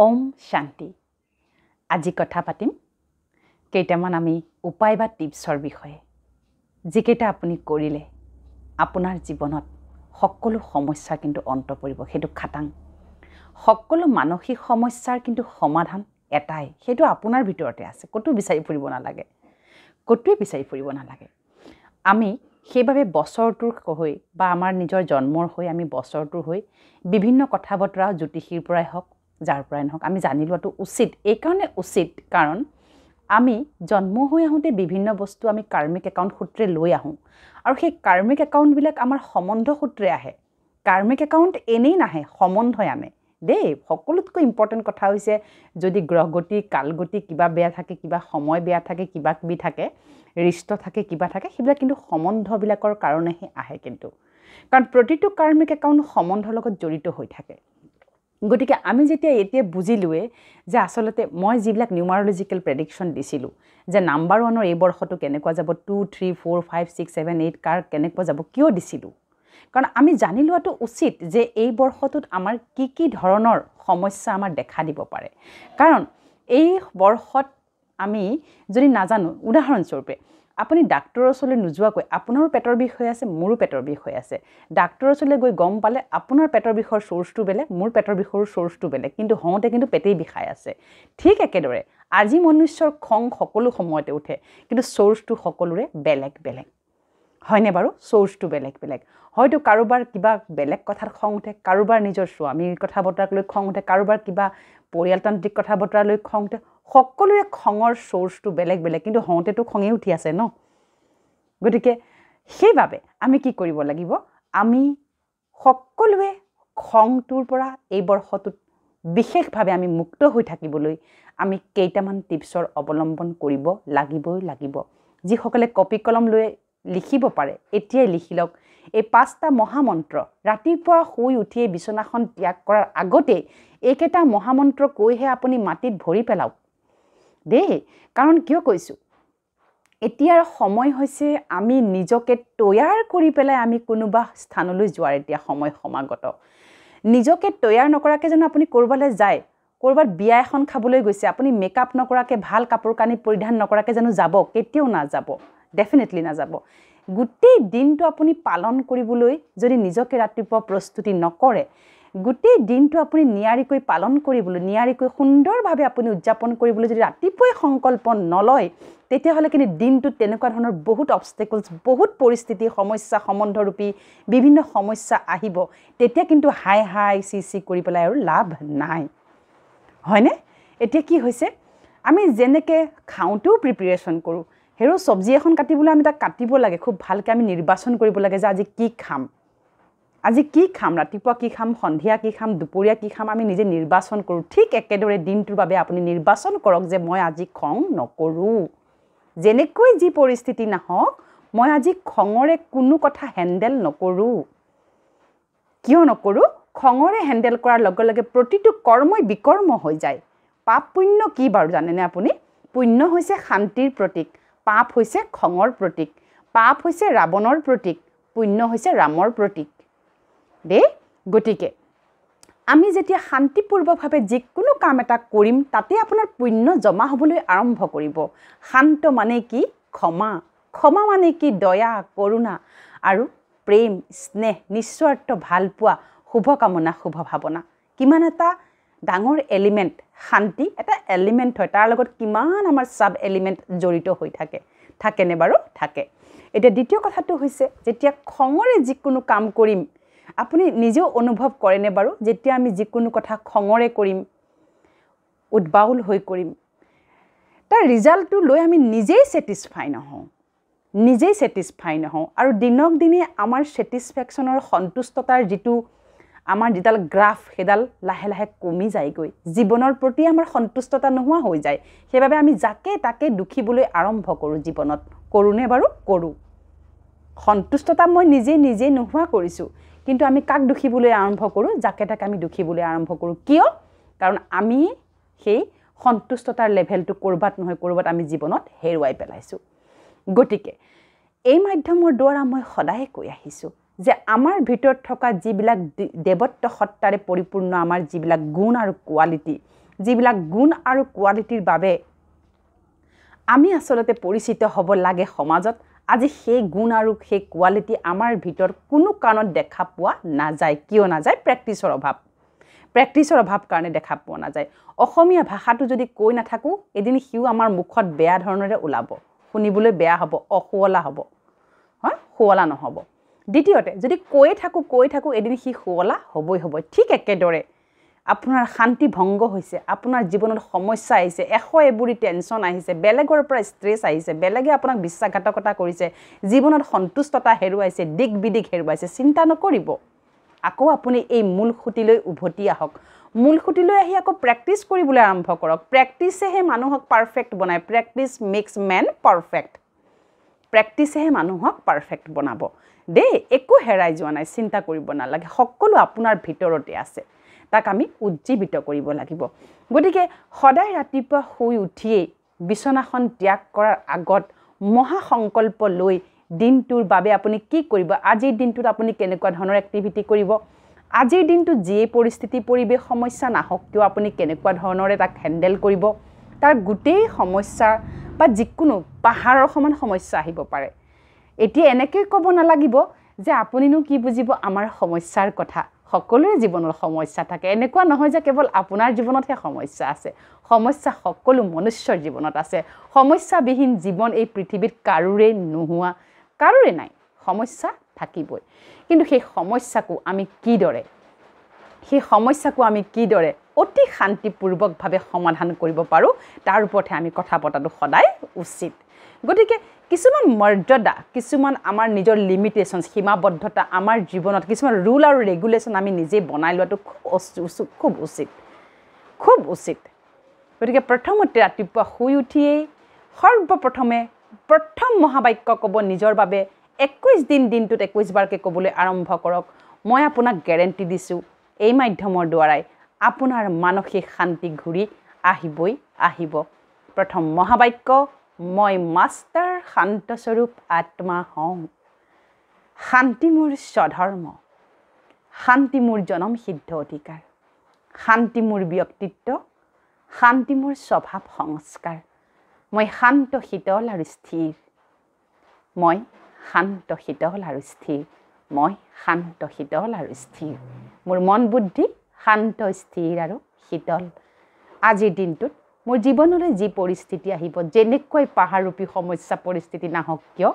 ওম শান্তি। আজি কথা পাতিম কেইটামান আমি উপায় বা টিপছৰ বিষয়ে, যিকেইটা আপুনি কৰিলে আপোনাৰ জীৱনত সকলো সমস্যা কিন্তু অন্ত পৰিব। সেইটো খাটাং। সকলো মানসিক সমস্যাৰ কিন্তু সমাধান এটাই, সেইটো আপোনাৰ ভিতৰতে আছে। ক'তো বিচাৰি ফুৰিব নালাগে, ক'তোৱে বিচাৰি ফুৰিব নালাগে। আমি সেইবাবে বছৰটোৰ হৈ বা আমাৰ নিজৰ জন্মৰ হৈ আমি বছৰটোৰ হৈ বিভিন্ন কথা বতৰা জ্যোতিষীৰ পৰাই হওক, যাৰ পৰাই নহওক আমি জানি লোৱাটো উচিত। এইকাৰণে উচিত কাৰণ আমি জন্ম হৈ আহোঁতে বিভিন্ন বস্তু আমি কাৰ্মিক একাউণ্ট সূত্ৰে লৈ আহোঁ, আৰু সেই কাৰ্মিক একাউণ্টবিলাক আমাৰ সম্বন্ধ সূত্ৰে আহে। কাৰ্মিক একাউণ্ট এনেই নাহে, সম্বন্ধই আনে দেই। সকলোতকৈ ইম্পৰ্টেণ্ট কথা হৈছে, যদি গ্ৰহগতি কালগতি কিবা বেয়া থাকে, কিবা সময় বেয়া থাকে, কিবা কিবি থাকে, ৰিষ্ট থাকে, কিবা থাকে, সেইবিলাক কিন্তু সম্বন্ধবিলাকৰ কাৰণেহে আহে। কিন্তু কাৰণ প্ৰতিটো কাৰ্মিক একাউণ্ট সম্বন্ধৰ লগত জড়িত হৈ থাকে। গতিকে আমি এতিয়া বুজিলোৱে যে আচলতে মই যিবিলাক নিউমাৰলজিকেল প্ৰেডিকশ্যন দিছিলোঁ, যে নাম্বাৰ 1 এই বৰ্ষটো কেনেকুৱা যাব, 2, 3, 4, 5, 6, 7, 8 কাৰ কেনেকুৱা যাব, কিয় দিছিলোঁ? কাৰণ আমি জানি লোৱাটো উচিত যে এই বৰ্ষটোত আমাৰ কি ধৰণৰ সমস্যা আমাৰ দেখা দিব পাৰে। কাৰণ এই বৰ্ষত আমি যদি নাজানো, উদাহৰণস্বৰূপে আপুনি ডাক্তৰৰ ওচৰলৈ নোযোৱাকৈ আপোনাৰো পেটৰ বিষ হৈ আছে, মোৰো পেটৰ বিষ হৈ আছে। ডাক্তৰৰ ওচৰলৈ গৈ গম পালে আপোনাৰ পেটৰ বিষৰ চ'ৰ্চটো বেলেগ, মোৰ পেটৰ বিষৰ চ'ৰ্চটো বেলেগ, কিন্তু হওঁতে কিন্তু পেটেই বিষাই আছে। ঠিক একেদৰে আজি মনুষ্যৰ খং সকলো সময়তে উঠে, কিন্তু চ'ৰ্চটো সকলোৰে বেলেগ বেলেগ। হয়নে বাৰু? চ'ৰ্চটো বেলেগ বেলেগ। হয়তো কাৰোবাৰ কিবা বেলেগ কথাত খং উঠে, কাৰোবাৰ নিজৰ স্বামীৰ কথা বতৰাক লৈ খং উঠে, কাৰোবাৰ কিবা পৰিয়ালতান্ত্ৰিক কথা বতৰা লৈ খং উঠে। সকলোৰে খঙৰ চ'ৰ্চটো বেলেগ বেলেগ, কিন্তু হওঁতেতো খঙেই উঠি আছে ন। গতিকে সেইবাবে আমি কি কৰিব লাগিব? আমি সকলোৱে খংটোৰ পৰা এই বৰ্ষটোত বিশেষভাৱে আমি মুক্ত হৈ থাকিবলৈ আমি কেইটামান টিপছৰ অৱলম্বন কৰিব লাগিব। যিসকলে কপি কলম লৈ লিখিব পাৰে এতিয়াই লিখি লওক। এই 5টা মহামন্ত্ৰ ৰাতিপুৱা শুই উঠিয়ে বিচনাখন ত্যাগ কৰাৰ আগতে এইকেইটা মহামন্ত্ৰ কৈহে আপুনি মাটিত ভৰি পেলাওক দেই। কাৰণ কিয় কৈছোঁ, এতিয়াৰ সময় হৈছে আমি নিজকে তৈয়াৰ কৰি পেলাই আমি কোনোবা স্থানলৈ যোৱাৰ এতিয়া সময় সমাগত। নিজকে তৈয়াৰ নকৰাকৈ যেন আপুনি ক'ৰবালৈ যায়, ক'ৰবাত বিয়া এখন খাবলৈ গৈছে, আপুনি মেকআপ নকৰাকৈ, ভাল কাপোৰ কানি পৰিধান নকৰাকৈ জানো যাব? কেতিয়াও নাযাব, ডেফিনেটলি নাযাব। গোটেই দিনটো আপুনি পালন কৰিবলৈ যদি নিজকে ৰাতিপুৱা প্ৰস্তুতি নকৰে, গোটেই দিনটো আপুনি নিয়াৰিকৈ পালন কৰিবলৈ, নিয়াৰিকৈ সুন্দৰভাৱে আপুনি উদযাপন কৰিবলৈ যদি ৰাতিপুৱাই সংকল্প নলয়, তেতিয়াহ'লে কিন্তু দিনটোত তেনেকুৱা ধৰণৰ বহুত অবষ্টেকলছ, বহুত পৰিস্থিতি, সমস্যা, সম্বন্ধৰূপী বিভিন্ন সমস্যা আহিব। তেতিয়া কিন্তু হাই চি কৰি পেলাই আৰু লাভ নাই, হয়নে? এতিয়া কি হৈছে, আমি যেনেকৈ খাওঁতেও প্ৰিপেৰেশ্যন কৰোঁ, হেৰৌ চব্জি এখন কাটিবলৈ আমি তাক কাটিব লাগে, খুব ভালকৈ আমি নিৰ্বাচন কৰিব লাগে যে আজি কি খাম, ৰাতিপুৱা কি খাম, সন্ধিয়া কি খাম, দুপৰীয়া কি খাম, আমি নিজে নিৰ্বাচন কৰোঁ। ঠিক একেদৰে দিনটোৰ বাবে আপুনি নিৰ্বাচন কৰক যে মই আজি খং নকৰোঁ। যেনেকৈ যি পৰিস্থিতি নাহক, মই আজি খঙৰে কোনো কথা হেণ্ডেল নকৰোঁ। কিয় নকৰোঁ? খঙৰে হেণ্ডেল কৰাৰ লগে লগে প্ৰতিটো কৰ্মই বিকৰ্ম হৈ যায়। পাপ পুণ্য কি বাৰু জানেনে আপুনি? পুণ্য হৈছে শান্তিৰ প্ৰতীক, পাপ হৈছে খঙৰ প্ৰতীক, পাপ হৈছে ৰাৱণৰ প্ৰতীক, পুণ্য হৈছে ৰামৰ প্ৰতীক দেই। গতিকে আমি যেতিয়া শান্তিপূৰ্বকভাৱে যিকোনো কাম এটা কৰিম, তাতে আপোনাৰ পুণ্য জমা হ'বলৈ আৰম্ভ কৰিব। শান্ত মানে কি? ক্ষমা মানে কি? দয়া, কৰোণা আৰু প্ৰেম, স্নেহ, নিস্বাৰ্থ ভালপোৱা, শুভকামনা, শুভ ভাৱনা। কিমান এটা ডাঙৰ এলিমেণ্ট, শান্তি এটা এলিমেণ্ট হয়, তাৰ লগত কিমান আমাৰ চাব এলিমেণ্ট জড়িত হৈ থাকেনে বাৰু? থাকে। এতিয়া দ্বিতীয় কথাটো হৈছে, যেতিয়া খঙৰে যিকোনো কাম কৰিম, আপুনি নিজেও অনুভৱ কৰেনে বাৰু? যেতিয়া আমি যিকোনো কথা খঙৰে কৰিম, উদ্বাউল হৈ কৰিম, তাৰ ৰিজাল্টটো লৈ আমি নিজেই ছেটিছফাই নহওঁ, আৰু দিনক দিনে আমাৰ ছেটিছফেকশ্যনৰ, সন্তুষ্টতাৰ যিডাল গ্ৰাফ, সেইডাল লাহে লাহে কমি যায়গৈ। জীৱনৰ প্ৰতি আমাৰ সন্তুষ্টতা নোহোৱা হৈ যায়। সেইবাবে আমি যাকে তাকে দুখিবলৈ আৰম্ভ কৰোঁ জীৱনত। কৰোঁনে বাৰু? কৰোঁ। সন্তুষ্টতা মই নিজে নোহোৱা কৰিছোঁ, কিন্তু আমি কাক দুখিবলৈ আৰম্ভ কৰোঁ? যাকে তাকে আমি দুখিবলৈ আৰম্ভ কৰোঁ। কিয়? কাৰণ আমি সেই সন্তুষ্টতাৰ লেভেলটো ক'ৰবাত নহয় ক'ৰবাত আমি জীৱনত হেৰুৱাই পেলাইছোঁ। গতিকে এই মাধ্যমৰ দ্বাৰা মই সদায় কৈ আহিছোঁ যে আমাৰ ভিতৰত থকা যিবিলাক দেৱত্ব সত্তাৰে পৰিপূৰ্ণ আমাৰ যিবিলাক গুণ আৰু কোৱালিটি, যিবিলাক গুণ আৰু কোৱালিটিৰ বাবে আমি আচলতে পৰিচিত হ'ব লাগে সমাজত আজি সেই গুণ আৰু সেই কোৱালিটি আমাৰ ভিতৰত কোনো কাৰণত দেখা পোৱা নাযায় কিয় নাযায় প্ৰেক্টিছৰ অভাৱ কাৰণে দেখা পোৱা নাযায় অসমীয়া ভাষাটো যদি কৈ নাথাকো এদিন হিউ আমাৰ মুখত বেয়া ধৰণৰে ওলাব শুনিবলৈ বেয়া হ'ব অশুৱলা হ'ব হয় শুৱলা নহ'ব দ্বিতীয়তে যদি কৈ থাকো এদিন হি শুৱলা হ'বই হ'ব ঠিক একেদৰে আপোনাৰ শান্তি ভংগ হৈছে আপোনাৰ জীৱনত সমস্যা আহিছে এবুৰি টেনচন আহিছে বেলেগৰ পৰা ষ্ট্ৰেছ আহিছে বেলেগে আপোনাক বিশ্বাসঘাতকতা কৰিছে জীৱনত সন্তুষ্টতা হেৰুৱাইছে দিক বিদিক হেৰুৱাইছে চিন্তা নকৰিব আকৌ আপুনি এই মূল খুঁটিলৈ উভতি আহক মূল খুঁটিলৈ আহি আকৌ প্ৰেক্টিছ কৰিবলৈ আৰম্ভ কৰক প্ৰেক্টিছেহে মানুহক পাৰফেক্ট বনায় প্ৰেক্টিছ মেক্স মেন পাৰফেক্ট প্ৰেক্টিছেহে মানুহক পাৰফেক্ট বনাব দেই একো হেৰাই যোৱা নাই চিন্তা কৰিব নালাগে সকলো আপোনাৰ ভিতৰতে আছে তাক আমি উজ্জীৱিত কৰিব লাগিব গতিকে সদায় ৰাতিপুৱা শুই উঠিয়ে বিছনাখন ত্যাগ কৰাৰ আগত মহা সংকল্প লৈ দিনটোৰ বাবে আপুনি কি কৰিব আজিৰ দিনটোত আপুনি কেনেকুৱা ধৰণৰ এক্টিভিটি কৰিব আজিৰ দিনটোত যি পৰিস্থিতি পৰিৱেশ সমস্যা নাহক কিয় আপুনি কেনেকুৱা ধৰণৰে তাক হেণ্ডেল কৰিব তাৰ গোটেই সমস্যা বা যিকোনো পাহাৰৰ সমান সমস্যা আহিব পাৰে এতিয়া এনেকৈ ক'ব নালাগিব যে আপুনিনো কি বুজিব আমাৰ সমস্যাৰ কথা সকলোৰে জীৱনৰ সমস্যা থাকে এনেকুৱা নহয় যে কেৱল আপোনাৰ জীৱনতহে সমস্যা আছে সমস্যা সকলো মনুষ্যৰ জীৱনত আছে সমস্যাবিহীন জীৱন এই পৃথিৱীত কাৰোৰে নোহোৱা কাৰোৰে নাই সমস্যা থাকিবই কিন্তু সেই সমস্যাকো আমি কিদৰে অতি শান্তিপূৰ্বকভাৱে সমাধান কৰিব পাৰোঁ তাৰ ওপৰতহে আমি কথা পতাটো সদায় উচিত গতিকে কিছুমান মৰ্যাদা কিছুমান আমাৰ নিজৰ লিমিটেশনছ সীমাবদ্ধতা আমাৰ জীৱনত কিছুমান ৰুল আৰু ৰেগুলেশ্যন আমি নিজে বনাই লোৱাটো খুব উচিত গতিকে প্ৰথমতে ৰাতিপুৱা শুই উঠিয়েই সৰ্বপ্ৰথমে প্ৰথম মহাবাক্য ক'ব নিজৰ বাবে 21 দিনটোত 21 বাৰকৈ ক'বলৈ আৰম্ভ কৰক মই আপোনাক গেৰেণ্টি দিছোঁ এই মাধ্যমৰ দ্বাৰাই আপোনাৰ মানসিক শান্তি ঘূৰি আহিব প্ৰথম মহাবাক্য মই মাষ্টাৰ শান্তস্বৰূপ আত্মা হওঁ শান্তি মোৰ স্বধৰ্ম শান্তি মোৰ জনম সিদ্ধ অধিকাৰ শান্তি মোৰ ব্যক্তিত্ব শান্তি মোৰ স্বভাৱ সংস্কাৰ মই শান্ত শীতল আৰু স্থিৰ মই শান্ত শীতল আৰু স্থিৰ মোৰ মন বুদ্ধি শান্ত স্থিৰ আৰু শীতল আজিৰ দিনটোত মোৰ জীৱনলৈ যি পৰিস্থিতি আহিব যেনেকৈ পাহাৰৰূপী সমস্যা পৰিস্থিতি নাহক কিয়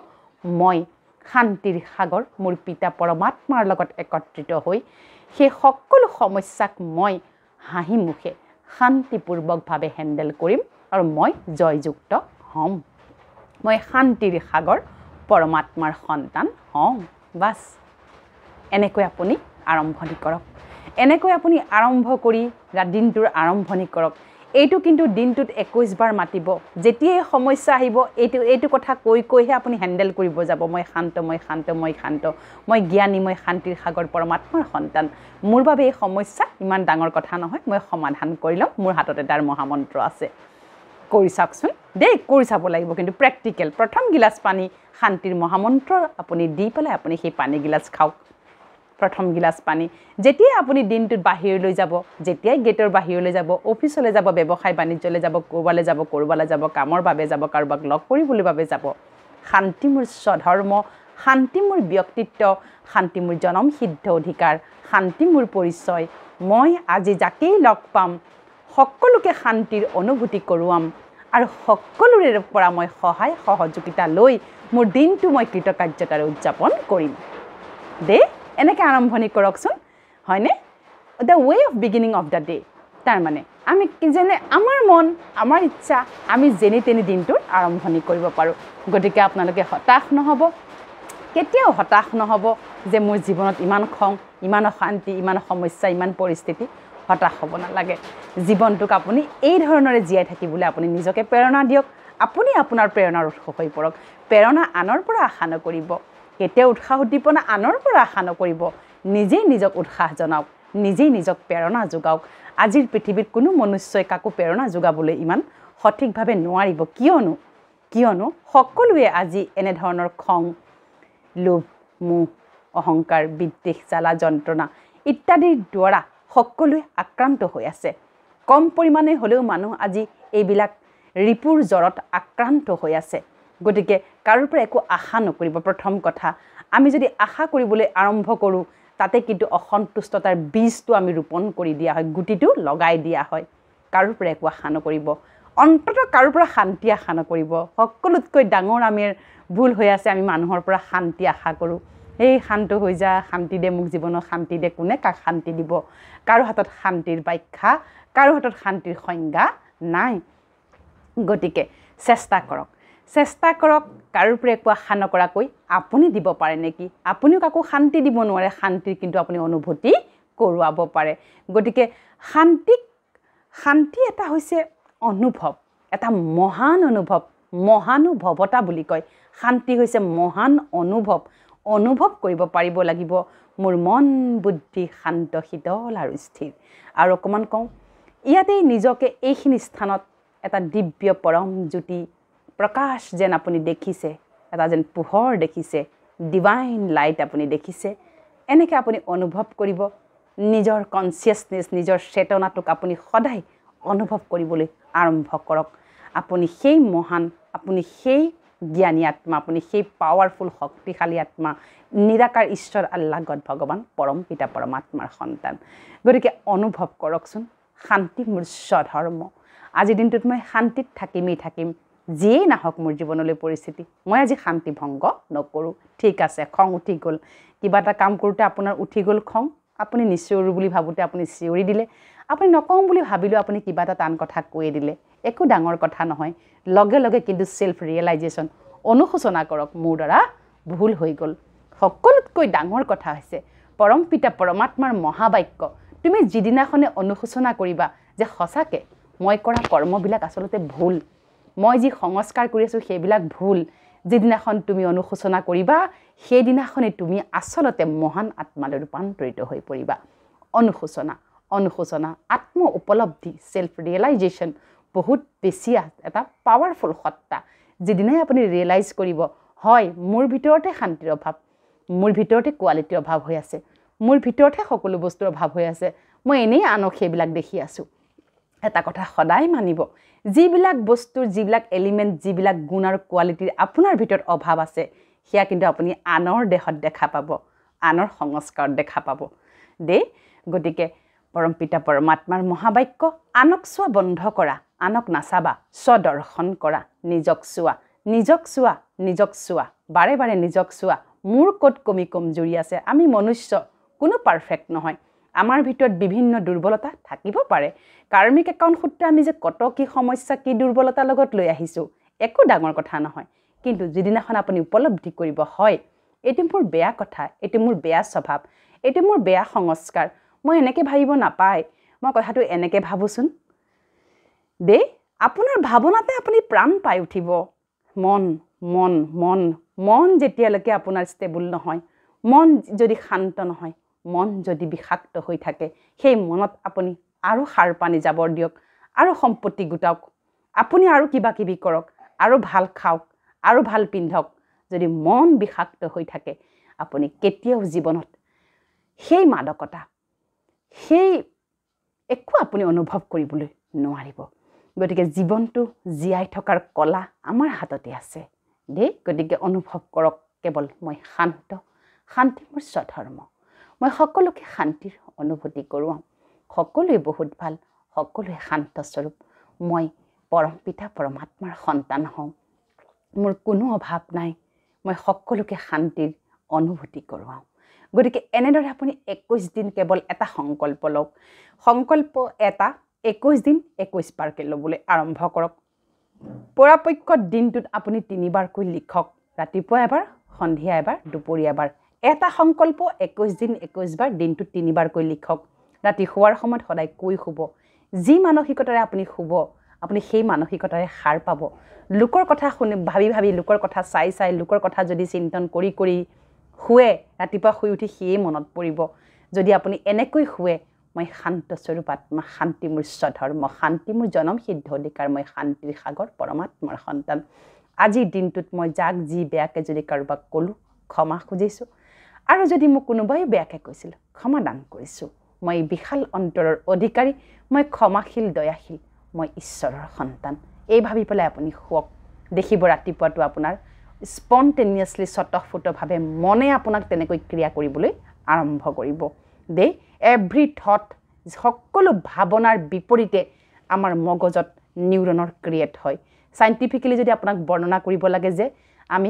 মই শান্তিৰ সাগৰ মোৰ পিতা পৰমাত্মাৰ লগত একত্ৰিত হৈ সেই সকলো সমস্যাক মই হাঁহি মুখে শান্তিপূৰ্বকভাৱে হেণ্ডেল কৰিম আৰু মই জয়যুক্ত হ'ম মই শান্তিৰ সাগৰ পৰমাত্মাৰ সন্তান হওঁ বাছ এনেকৈ আপুনি আৰম্ভণি কৰক এনেকৈ আপুনি আৰম্ভ কৰি দিনটোৰ আৰম্ভণি কৰক এইটো কিন্তু দিনটোত 21 বাৰ মাতিব যেতিয়াই সমস্যা আহিব এইটো কথা কৈহে আপুনি হেণ্ডেল কৰিব যাব মই শান্ত মই জ্ঞানী মই শান্তিৰ সাগৰ পৰমাত্মাৰ সন্তান মোৰ বাবে এই সমস্যা ইমান ডাঙৰ কথা নহয় মই সমাধান কৰি ল'ম মোৰ হাতত এটাৰ মহামন্ত্ৰ আছে কৰি চাওকচোন দেই কৰি চাব লাগিব কিন্তু প্ৰেক্টিকেল প্ৰথম গিলাচ পানী শান্তিৰ মহামন্ত্ৰ আপুনি দি পেলাই আপুনি সেই পানী গিলাচ খাওক প্ৰথম গিলাচ পানী যেতিয়াই আপুনি দিনটোত বাহিৰলৈ যাব যেতিয়াই গেটৰ বাহিৰলৈ যাব অফিচলৈ যাব ব্যৱসায় বাণিজ্যলৈ যাব কৰবালৈ যাব কামৰ বাবে যাব কাৰোবাক লগ কৰিবলৈ বাবে যাব শান্তি মোৰ স্বধৰ্ম শান্তি মোৰ ব্যক্তিত্ব শান্তি মোৰ জনম সিদ্ধ অধিকাৰ শান্তি মোৰ পৰিচয় মই আজি যাকেই লগ পাম সকলোকে শান্তিৰ অনুভূতি কৰোৱাম আৰু সকলোৰে পৰা মই সহায় সহযোগিতা লৈ মোৰ দিনটো মই কৃতকাৰ্যতাৰে উদযাপন কৰিম দেই এনেকৈ আৰম্ভণি কৰকচোন হয়নে the way of beginning of the day তাৰমানে আমি যেনে আমাৰ মন আমাৰ ইচ্ছা আমি যেনে তেনে দিনটোৰ আৰম্ভণি কৰিব পাৰোঁ গতিকে আপোনালোকে হতাশ নহ'ব কেতিয়াও হতাশ নহ'ব যে মোৰ জীৱনত ইমান খং ইমান অশান্তি ইমান সমস্যা ইমান পৰিস্থিতি হতাশ হ'ব নালাগে জীৱনটোক আপুনি এই ধৰণৰে জীয়াই থাকিবলৈ আপুনি নিজকে প্ৰেৰণা দিয়ক আপুনি আপোনাৰ প্ৰেৰণাৰ উৎস হৈ পৰক প্ৰেৰণা আনৰ পৰা আশা নকৰিব কেতিয়াও উৎসাহ উদ্দীপনা আনৰ পৰা আশা নকৰিব নিজেই নিজক উৎসাহ জনাওক নিজেই নিজক প্ৰেৰণা যোগাওক আজিৰ পৃথিৱীত কোনো মনুষ্যই কাকো প্ৰেৰণা যোগাবলৈ ইমান সঠিকভাৱে নোৱাৰিব কিয়নো সকলোৱে আজি এনেধৰণৰ খং লোভ মোহ অহংকাৰ বিদ্বেষ জ্বালা যন্ত্ৰণা ইত্যাদিৰ দ্বাৰা সকলোৱে আক্ৰান্ত হৈ আছে কম পৰিমাণে হ'লেও মানুহ আজি এইবিলাক ৰিপুৰ জ্বৰত আক্ৰান্ত হৈ আছে গতিকে কাৰোৰ পৰা একো আশা নকৰিব প্ৰথম কথা আমি যদি আশা কৰিবলৈ আৰম্ভ কৰোঁ তাতে কিন্তু অসন্তুষ্টতাৰ বীজটো আমি ৰোপণ কৰি দিয়া হয় গুটিটো লগাই দিয়া হয় কাৰোৰ পৰা একো আশা নকৰিব অন্ততঃ কাৰোৰ পৰা শান্তি আশা নকৰিব সকলোতকৈ ডাঙৰ আমিৰ ভুল হৈ আছে আমি মানুহৰ পৰা শান্তি আশা কৰোঁ এই শান্ত হৈ যা শান্তি দে মোক জীৱনত শান্তি দে কোনে কাক শান্তি দিব কাৰো হাতত শান্তিৰ ব্যাখ্যা কাৰো হাতত শান্তিৰ সংজ্ঞা নাই গতিকে চেষ্টা কৰক কাৰোৰ পৰা একো আশা নকৰাকৈ আপুনি দিব পাৰে নেকি আপুনিও কাকো শান্তি দিব নোৱাৰে শান্তিৰ কিন্তু আপুনি অনুভূতি কৰোৱাব পাৰে গতিকে শান্তি এটা হৈছে অনুভৱ এটা মহান মহানুভৱতা বুলি কয় শান্তি হৈছে মহান অনুভৱ কৰিব পাৰিব লাগিব মোৰ মন বুদ্ধি শান্ত শীতল আৰু স্থিৰ আৰু অকমান কওঁ ইয়াতে নিজকে এইখিনি স্থানত এটা দিব্য পৰম জ্যোতি প্ৰকাশ যেন আপুনি দেখিছে এটা যেন পোহৰ দেখিছে ডিভাইন লাইট আপুনি দেখিছে এনেকৈ আপুনি অনুভৱ কৰিব নিজৰ কনচিয়াছনেছ নিজৰ চেতনাটোক আপুনি সদায় অনুভৱ কৰিবলৈ আৰম্ভ কৰক আপুনি সেই মহান আপুনি সেই জ্ঞানী আত্মা আপুনি সেই পাৱাৰফুল শক্তিশালী আত্মা নিৰাকাৰ ঈশ্বৰ আল্লাহ গড ভগৱান পৰম পিতা পৰমাত্মাৰ সন্তান গতিকে অনুভৱ কৰকচোন শান্তি মোৰ স্বধৰ্ম আজিৰ দিনটোত মই শান্তিত থাকিম যিয়েই নাহক মোৰ জীৱনলৈ পৰিস্থিতি মই আজি শান্তি ভংগ নকৰোঁ ঠিক আছে খং উঠি গ'ল কিবা এটা কাম কৰোঁতে আপোনাৰ উঠি গ'ল খং আপুনি নিচিঞৰো বুলি ভাবোঁতে আপুনি চিঞৰি দিলে আপুনি নকওঁ বুলি ভাবিলেও আপুনি কিবা এটা টান কথা কৈয়ে দিলে একো ডাঙৰ কথা নহয় লগে লগে কিন্তু সেলফ ৰিয়েলাইজেশ্যন অনুশোচনা কৰক মোৰ দ্বাৰা ভুল হৈ গ'ল সকলোতকৈ ডাঙৰ কথা হৈছে পৰম পিতা পৰমাত্মাৰ মহাবাক্য তুমি যিদিনাখনে অনুশোচনা কৰিবা যে সঁচাকে মই কৰা কৰ্মবিলাক আচলতে ভুল মই যি সংস্কাৰ কৰি আছোঁ সেইবিলাক ভুল যিদিনাখন তুমি অনুশোচনা কৰিবা সেইদিনাখনে তুমি আচলতে মহান আত্মালৈ ৰূপান্তৰিত হৈ পৰিবা অনুশোচনা আত্ম উপলব্ধি সেলফ ৰিয়েলাইজেশ্যন বহুত বেছি এটা পাৱাৰফুল সত্তা যিদিনাই আপুনি ৰিয়েলাইজ কৰিব হয় মোৰ ভিতৰতে শান্তিৰ অভাৱ মোৰ ভিতৰতে কোৱালিটিৰ অভাৱ হৈ আছে মোৰ ভিতৰতে সকলো বস্তুৰ অভাৱ হৈ আছে মই এনেই আনক সেইবিলাক দেখি আছোঁ এটা কথা সদায় মানিব যিবিলাক বস্তুৰ যিবিলাক এলিমেণ্ট যিবিলাক গুণ আৰু কোৱালিটিৰ আপোনাৰ ভিতৰত অভাৱ আছে সেয়া কিন্তু আপুনি আনৰ দেহত দেখা পাব আনৰ সংস্কাৰত দেখা পাব দেই গতিকে পৰম পিতা পৰমাত্মাৰ মহাবাক্য আনক চোৱা বন্ধ কৰা আনক নাচাবা স্বদৰ্শন কৰা নিজক চোৱা বাৰে বাৰে নিজক চোৱা মোৰ ক'ত কমজুৰি আছে আমি মনুষ্য কোনো পাৰফেক্ট নহয় আমাৰ ভিতৰত বিভিন্ন দুৰ্বলতা থাকিব পাৰে কাৰ্মিক একাউণ্ট সূত্ৰে আমি যে কত কি সমস্যা কি দুৰ্বলতা লগত লৈ আহিছোঁ একো ডাঙৰ কথা নহয় কিন্তু যিদিনাখন আপুনি উপলব্ধি কৰিব হয় এইটো মোৰ বেয়া কথা এইটো মোৰ বেয়া স্বভাৱ এইটো মোৰ বেয়া সংস্কাৰ মই এনেকৈ ভাবিব নাপায় মই কথাটো এনেকৈ ভাবোচোন দেই আপোনাৰ ভাৱনাতে আপুনি প্ৰাণ পাই উঠিব মন যেতিয়ালৈকে আপোনাৰ ষ্টেবল নহয় মন যদি শান্ত নহয় মন যদি বিষাক্ত হৈ থাকে সেই মনত আপুনি আৰু সাৰ পানী জাবৰ দিয়ক আৰু সম্পত্তি গোটাওক আপুনি আৰু কিবা কিবি কৰক আৰু ভাল খাওক আৰু ভাল পিন্ধক যদি মন বিষাক্ত হৈ থাকে আপুনি কেতিয়াও জীৱনত সেই মাদকতা সেই একো আপুনি অনুভৱ কৰিবলৈ নোৱাৰিব গতিকে জীৱনটো জীয়াই থকাৰ কলা আমাৰ হাততে আছে দেই গতিকে অনুভৱ কৰক কেৱল মই শান্তি মোৰ স্বধৰ্ম মই সকলোকে শান্তিৰ অনুভূতি কৰোঁ সকলোৱে বহুত ভাল সকলোৱে শান্ত স্বৰূপ মই পৰম পিতা পৰমাত্মাৰ সন্তান হওঁ মোৰ কোনো অভাৱ নাই মই সকলোকে শান্তিৰ অনুভূতি কৰোৱাওঁ গতিকে এনেদৰে আপুনি 21 দিন কেৱল এটা সংকল্প লওক সংকল্প এটা 21 দিন 21 বাৰকৈ ল'বলৈ আৰম্ভ কৰক পৰাপক্ষত দিনটোত আপুনি 3 বাৰকৈ লিখক ৰাতিপুৱা এবাৰ সন্ধিয়া এবাৰ দুপৰীয়া এবাৰ এটা সংকল্প 21 দিন 21 বাৰ দিনটোত 3 বাৰকৈ লিখক ৰাতি শোৱাৰ সময়ত সদায় কৈ শুব যি মানসিকতাৰে আপুনি শুব আপুনি সেই মানসিকতাৰে সাৰ পাব লোকৰ কথা শুনি ভাবি লোকৰ কথা চাই লোকৰ কথা যদি চিন্তন কৰি শুৱে ৰাতিপুৱা শুই উঠি সিয়ে মনত পৰিব যদি আপুনি এনেকৈ শুৱে মই শান্ত স্বৰূপ আত্মা শান্তি মোৰ স্বধৰ্ম শান্তি মোৰ জনম সিদ্ধ অধিকাৰ মই শান্তিৰ সাগৰ পৰমাত্মাৰ সন্তান আজিৰ দিনটোত মই যাক যি বেয়াকে যদি কাৰোবাক ক'লোঁ ক্ষমা খুজিছোঁ আৰু যদি মোক কোনোবাই বেয়াকে কৈছিল ক্ষমা দান কৰিছোঁ মই বিশাল অন্তৰৰ অধিকাৰী মই ক্ষমাশীল দয়াশীল মই ঈশ্বৰৰ সন্তান এই ভাবি পেলাই আপুনি শুৱক দেখিব ৰাতিপুৱাটো আপোনাৰ স্পন্টেনিয়াছলি স্বতঃস্ফূৰ্তভাৱে মনে আপোনাক তেনেকৈ ক্ৰিয়া কৰিবলৈ আৰম্ভ কৰিব দে এভৰি থট সকলো ভাৱনাৰ বিপৰীতে আমাৰ মগজত নিউৰনৰ ক্ৰিয়েট হয় সাইন্টিফিক্যালি যদি আপোনাক বৰ্ণনা কৰিব লাগে যে আমি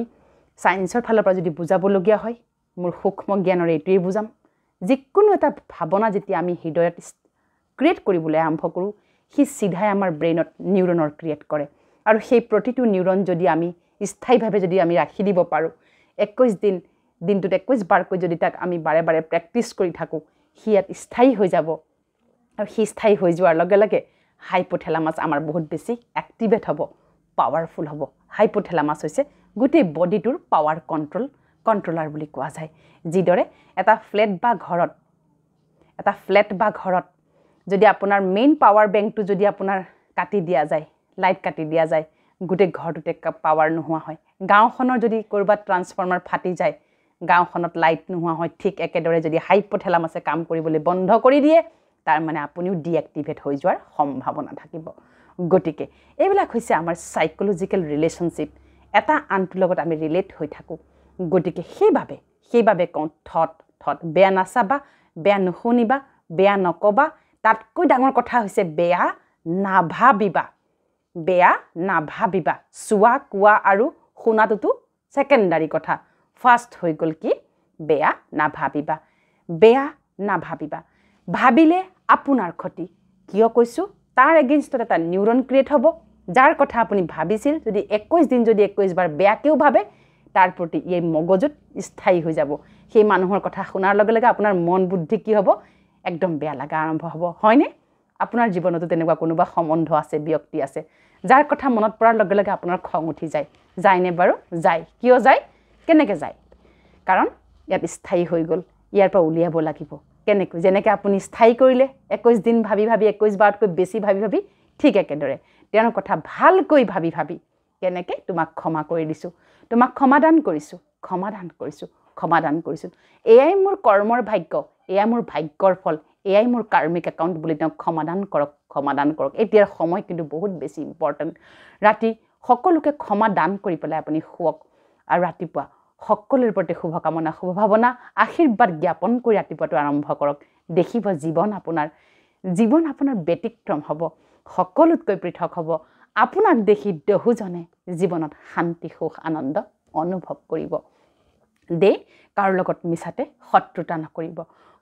সায়েন্সৰ ফালৰ পৰা যদি বুজাবলগীয়া হয় মোৰ সূক্ষ্ম জ্ঞানৰ এইটোৱেই বুজাম যিকোনো এটা ভাৱনা যেতিয়া আমি হৃদয়ত ক্ৰিয়েট কৰিবলৈ আৰম্ভ কৰোঁ সি সিধাই আমাৰ ব্ৰেইনত নিউৰনৰ ক্ৰিয়েট কৰে আৰু সেই প্ৰতিটো নিউৰন যদি আমি স্থায়ীভাৱে যদি আমি ৰাখি দিব পাৰোঁ 21 দিনটোত 21 বাৰকৈ যদি তাক আমি বাৰে বাৰে প্ৰেক্টিছ কৰি থাকোঁ সি ইয়াত স্থায়ী হৈ যাব আৰু সি স্থায়ী হৈ যোৱাৰ লগে লগে হাইপোথেলামাছ আমাৰ বহুত বেছি এক্টিভেট হ'ব পাৱাৰফুল হ'ব হাইপোথেলামাছ হৈছে গোটেই বডিটোৰ পাৱাৰ কণ্ট্ৰলাৰ বুলি কোৱা যায় যিদৰে এটা ফ্লেট বা ঘৰত যদি আপোনাৰ মেইন পাৱাৰ বেংকটো যদি আপোনাৰ কাটি দিয়া যায় লাইট কাটি দিয়া যায় গোটেই ঘৰটোতে পাৱাৰ নোহোৱা হয় গাঁওখনৰ যদি ক'ৰবাত ট্ৰান্সফৰ্মাৰ ফাটি যায় গাঁওখনত লাইট নোহোৱা হয় ঠিক একেদৰে যদি হাইপোথেলামাছে কাম কৰিবলৈ বন্ধ কৰি দিয়ে তাৰ মানে আপুনিও ডিএক্টিভেট হৈ যোৱাৰ সম্ভাৱনা থাকিব গতিকে এইবিলাক হৈছে আমাৰ সাইকোলজিক্যাল ৰিলেশনশ্বিপ এটা আনটোৰ লগত আমি ৰিলেট হৈ থাকোঁ গতিকে সেইভাৱে কওঁ থট বেয়া নাচাবা বেয়া নুশুনিবা বেয়া নকবা তাতকৈ ডাঙৰ কথা হৈছে বেয়া নাভাবিবা চোৱা কোৱা আৰু শুনাটোতো সেকেন্ডাৰী কথা ফাৰ্ষ্ট হৈ গ'ল কি বেয়া নাভাবিবা ভাবিলে আপোনাৰ ক্ষতি কিয় কৈছোঁ তাৰ এগেইনষ্টত এটা নিউৰন ক্ৰিয়েট হ'ব যাৰ কথা আপুনি ভাবিছিল যদি 21 দিন যদি 21 বাৰ বেয়াকেও ভাবে তাৰ প্ৰতি এই মগজুত স্থায়ী হৈ যাব সেই মানুহৰ কথা শুনাৰ লগে লগে আপোনাৰ মন বুদ্ধি কি হ'ব একদম বেয়া লাগা আৰম্ভ হ'ব হয়নে আপোনাৰ জীৱনতো তেনেকুৱা কোনোবা সম্বন্ধ আছে ব্যক্তি আছে যাৰ কথা মনত পৰাৰ লগে লগে আপোনাৰ খং উঠি যায়নে বাৰু যায় কিয় যায় কেনেকৈ যায় কাৰণ ইয়াত স্থায়ী হৈ গ'ল ইয়াৰ পৰা উলিয়াব লাগিব কেনেকৈ যেনেকৈ আপুনি স্থায়ী কৰিলে 21 দিন ভাবি 21 বাৰতকৈ বেছি ভাবি ঠিক একেদৰে তেওঁৰ কথা ভালকৈ ভাবি কেনেকৈ তোমাক ক্ষমা কৰি দিছোঁ তোমাক ক্ষমাদান কৰিছোঁ এয়াই মোৰ কৰ্মৰ ভাগ্য এয়াই মোৰ ভাগ্যৰ ফল এয়াই মোৰ কাৰ্মিক একাউণ্ট বুলি তেওঁক ক্ষমাদান কৰক এতিয়াৰ সময় কিন্তু বহুত বেছি ইম্পৰ্টেণ্ট ৰাতি সকলোকে ক্ষমা দান কৰি পেলাই আপুনি শুৱক আৰু ৰাতিপুৱা সকলোৰে প্ৰতি শুভকামনা শুভভাৱনা আশীৰ্বাদ জ্ঞাপন কৰি ৰাতিপুৱাটো আৰম্ভ কৰক দেখিব জীৱন আপোনাৰ ব্যতিক্ৰম হ'ব সকলোতকৈ পৃথক হ'ব আপোনাক দেখি বহুজনে জীৱনত শান্তি সুখ আনন্দ অনুভৱ কৰিব দে কাৰো লগত মিছাতে শত্ৰুতা নকৰিব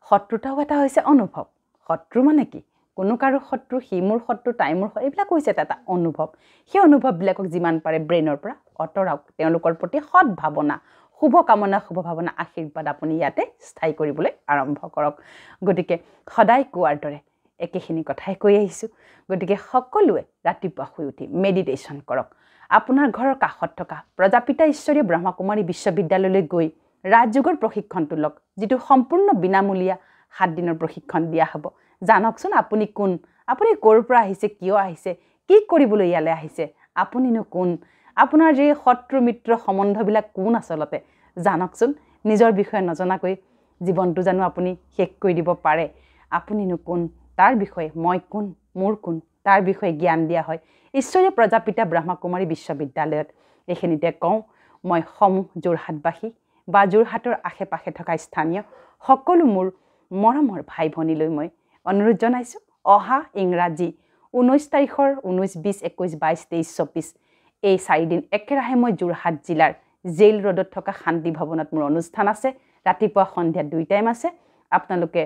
শত্ৰুতাও এটা হৈছে অনুভৱ শত্ৰু মানে কি কোনো কাৰো শত্ৰু সি মোৰ শত্ৰু তাই মোৰ এইবিলাক হৈছে এটা অনুভৱ সেই অনুভৱবিলাকক যিমান পাৰে ব্ৰেইনৰ পৰা অঁতৰাওক তেওঁলোকৰ প্ৰতি সৎভাৱনা শুভকামনা শুভভাৱনা আশীৰ্বাদ আপুনি ইয়াতে স্থায়ী কৰিবলৈ আৰম্ভ কৰক গতিকে সদায় কোৱাৰ দৰে একেখিনি কথাই কৈ আহিছোঁ গতিকে সকলোৱে ৰাতিপুৱা শুই উঠি মেডিটেশ্যন কৰক আপোনাৰ ঘৰৰ কাষত থকা প্ৰজাপিতা ঈশ্বৰীয় ব্ৰহ্মকুমাৰী বিশ্ববিদ্যালয়লৈ গৈ ৰাজযোগৰ প্ৰশিক্ষণটো লওক যিটো সম্পূৰ্ণ বিনামূলীয়া 7 দিনৰ প্ৰশিক্ষণ দিয়া হ'ব জানকচোন আপুনি কোন আপুনি ক'ৰ পৰা আহিছে কিয় আহিছে কি কৰিবলৈ ইয়ালৈ আহিছে আপুনিনো কোন আপোনাৰ যে শত্ৰু মিত্ৰ সম্বন্ধবিলাক কোন আচলতে জানকচোন নিজৰ বিষয়ে নজনাকৈ জীৱনটো জানো আপুনি শেষ কৰি দিব পাৰে আপুনিনো কোন তাৰ বিষয়ে মই কোন মোৰ কোন তাৰ বিষয়ে জ্ঞান দিয়া হয় ঈশ্বৰীয় প্ৰজাপিতা ব্ৰহ্মকুমাৰী বিশ্ববিদ্যালয়ত এইখিনিতে কওঁ মই যোৰহাটবাসী বা যোৰহাটৰ আশে পাশে থকা স্থানীয় সকলো মোৰ মৰমৰ ভাই ভনীলৈ মই অনুৰোধ জনাইছোঁ অহা ইংৰাজী 19 তাৰিখৰ 19, 20, 21, 22, 23, 24 এই 4 দিন একেৰাহে মই যোৰহাট জিলাৰ জেইল ৰোডত থকা শান্তি ভৱনত মোৰ অনুষ্ঠান আছে ৰাতিপুৱা সন্ধিয়া 2 টাইম আছে আপোনালোকে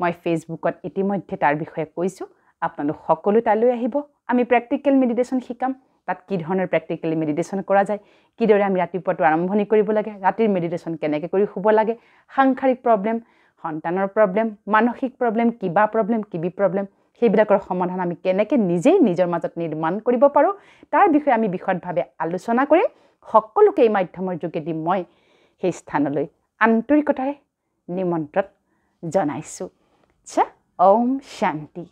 মই ফেচবুকত ইতিমধ্যে তাৰ বিষয়ে কৈছোঁ আপোনালোক সকলো তালৈ আহিব আমি প্ৰেক্টিকেল মেডিটেশ্যন শিকাম তাত কি ধৰণৰ প্ৰেক্টিকেলি মেডিটেশ্যন কৰা যায় কিদৰে আমি ৰাতিপুৱাটো আৰম্ভণি কৰিব লাগে ৰাতিৰ মেডিটেশ্যন কেনেকৈ কৰি শুব লাগে সাংসাৰিক প্ৰব্লেম সন্তানৰ প্ৰব্লেম মানসিক প্ৰব্লেম কিবা প্ৰব্লেম কিবি প্ৰব্লেম সেইবিলাকৰ সমাধান আমি কেনেকৈ নিজেই নিজৰ মাজত নিৰ্মাণ কৰিব পাৰোঁ তাৰ বিষয়ে আমি বিশদভাৱে আলোচনা কৰিম সকলোকে এই মাধ্যমৰ যোগেদি মই সেই স্থানলৈ আন্তৰিকতাৰে নিমন্ত্ৰণ জনাইছোঁ ওম শান্তি